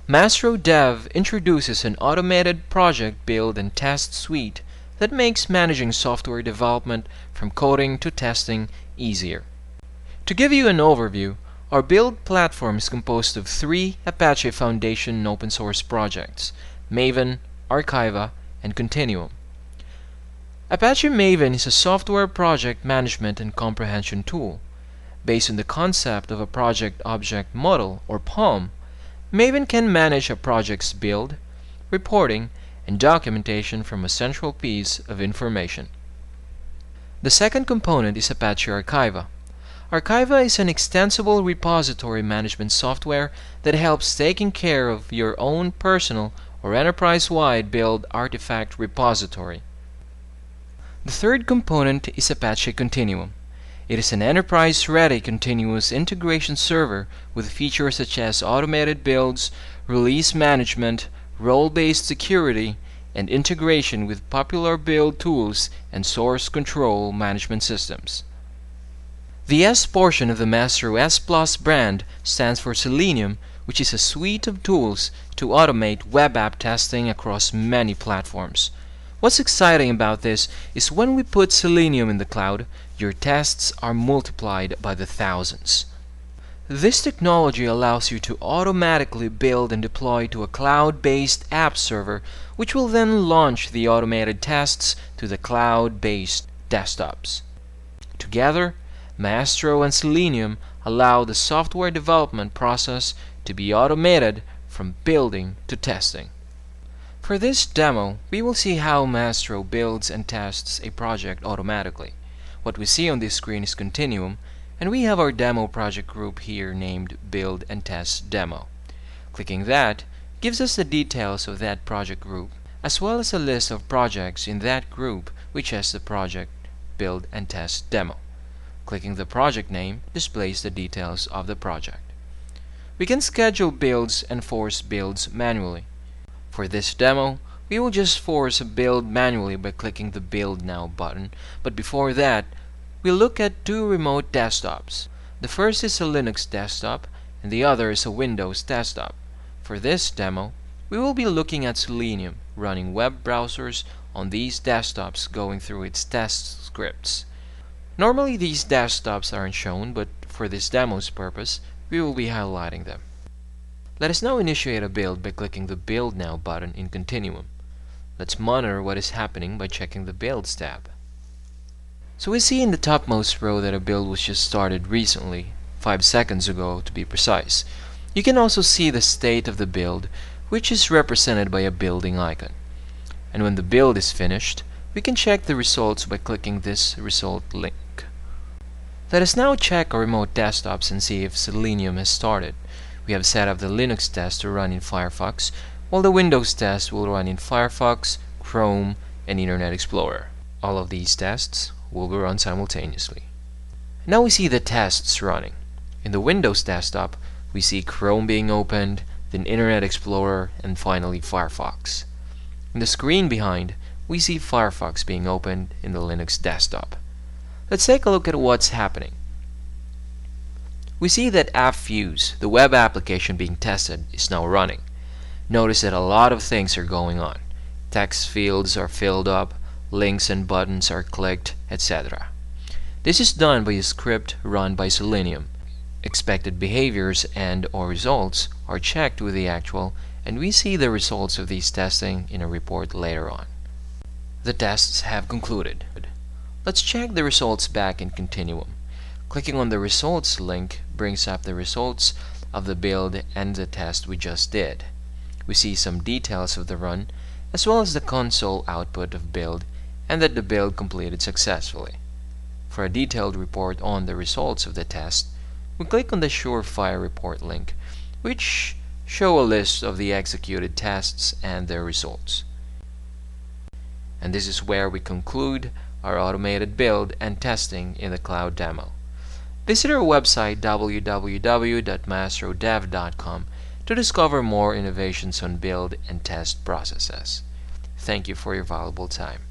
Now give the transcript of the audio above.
Maestro Dev introduces an automated project build and test suite that makes managing software development from coding to testing easier. To give you an overview, our build platform is composed of 3 Apache Foundation open source projects: Maven, Archiva, and Continuum. Apache Maven is a software project management and comprehension tool. Based on the concept of a project object model, or POM, Maven can manage a project's build, reporting, and documentation from a central piece of information. The second component is Apache Archiva. Archiva is an extensible repository management software that helps taking care of your own personal or enterprise-wide build artifact repository. The third component is Apache Continuum. It is an enterprise-ready continuous integration server with features such as automated builds, release management, role-based security, and integration with popular build tools and source control management systems. The S portion of the Maestro S Plus brand stands for Selenium, which is a suite of tools to automate web app testing across many platforms. What's exciting about this is when we put Selenium in the cloud, your tests are multiplied by the thousands. This technology allows you to automatically build and deploy to a cloud-based app server, which will then launch the automated tests to the cloud-based desktops. Together, Maestro and Selenium allow the software development process to be automated from building to testing. For this demo, we will see how Maestro builds and tests a project automatically. What we see on this screen is Continuum, and we have our demo project group here named Build and Test Demo. Clicking that gives us the details of that project group, as well as a list of projects in that group which has the project Build and Test Demo. Clicking the project name displays the details of the project. We can schedule builds and force builds manually. For this demo, we will just force a build manually by clicking the Build Now button, but before that, we'll look at 2 remote desktops. The first is a Linux desktop, and the other is a Windows desktop. For this demo, we will be looking at Selenium running web browsers on these desktops going through its test scripts. Normally these desktops aren't shown, but for this demo's purpose, we will be highlighting them. Let us now initiate a build by clicking the Build Now button in Continuum. Let's monitor what is happening by checking the Builds tab. So we see in the topmost row that a build was just started recently, 5 seconds ago to be precise. You can also see the state of the build, which is represented by a building icon. And when the build is finished, we can check the results by clicking this result link. Let us now check our remote desktops and see if Selenium has started. We have set up the Linux test to run in Firefox, while the Windows test will run in Firefox, Chrome, and Internet Explorer. All of these tests will be run simultaneously. Now we see the tests running. In the Windows desktop, we see Chrome being opened, then Internet Explorer, and finally Firefox. In the screen behind, we see Firefox being opened in the Linux desktop. Let's take a look at what's happening. We see that AppFuse, the web application being tested, is now running. Notice that a lot of things are going on. Text fields are filled up, links and buttons are clicked, etc. This is done by a script run by Selenium. Expected behaviors and/or results are checked with the actual, and we see the results of these testing in a report later on. The tests have concluded. Let's check the results back in Continuum. Clicking on the results link brings up the results of the build and the test we just did. We see some details of the run, as well as the console output of build, and that the build completed successfully. For a detailed report on the results of the test, we click on the Surefire report link, which show a list of the executed tests and their results. And this is where we conclude our automated build and testing in the cloud demo. Visit our website www.maestrodev.com to discover more innovations on build and test processes. Thank you for your valuable time.